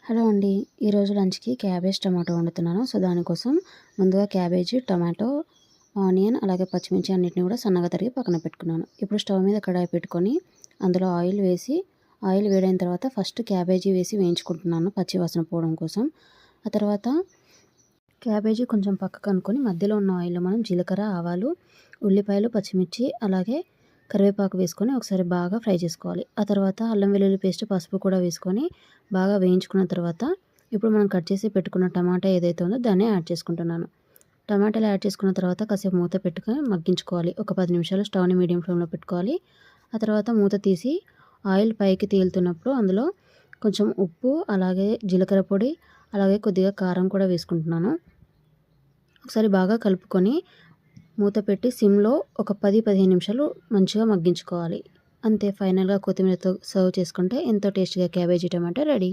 Hello అండి. ఈరోజు లంచ్‌కి క్యాబేజ్ టమాటో వండుతున్నాను. సో, దానికోసం ముందుగా క్యాబేజీ, టమాటో, ఆనియన్ అలాగే పచ్చిమిర్చి అన్నిటిని కూడా సన్నగా తరిగి పక్కన పెట్టుకున్నాను. ఇప్పుడు స్టవ్ మీద కడాయి పెట్టుకొని అందులో ఆయిల్ వేసి, ఆయిల్ వేడైన తర్వాత ఫస్ట్ క్యాబేజీ వేసి వేయించుకుంటున్నాను పచ్చి వాసన పోవడం కోసం. ఆ తర్వాత క్యాబేజీ కొంచెం పక్కకు అనుకొని మధ్యలో ఉన్న ఆయిల్‌లో మనం జీలకర్ర, ఆవాలు, ఉల్లిపాయలు, పచ్చిమిర్చి అలాగే కరివేపాకు వేసుకొని ఒకసారి బాగా ఫ్రై చేసుకోవాలి. ఆ తర్వాత అల్లం వెల్లుల్లి పేస్ట్, పసుపు కూడా వేసుకొని బాగా వేయించుకున్న తర్వాత ఇప్పుడు మనం కట్ చేసి పెట్టుకున్న టమాటా ఏదైతే ఉందో దాన్ని యాడ్ చేసుకుంటున్నాను. టమాటాలు యాడ్ చేసుకున్న తర్వాత కాసేపు మూత పెట్టుకొని మగ్గించుకోవాలి. ఒక 10 నిమిషాలు స్టవ్‌ని మీడియం ఫ్లేమ్‌లో పెట్టుకోవాలి. ఆ తర్వాత మూత తీసి ఆయిల్ పైకి తేలుతున్నప్పుడు అందులో కొంచెం ఉప్పు, అలాగే జీలకర్ర పొడి, అలాగే కొద్దిగా కారం కూడా వేసుకుంటున్నాను. ఒకసారి బాగా కలుపుకొని మూత పెట్టి సిమ్‌లో ఒక 10-15 నిమిషాలు మంచిగా మగ్గించుకోవాలి. అంతే, ఫైనల్‌గా కొత్తిమీరతో సర్వ్ చేసుకుంటే ఎంతో టేస్టీగా క్యాబేజీ టమాటా రెడీ.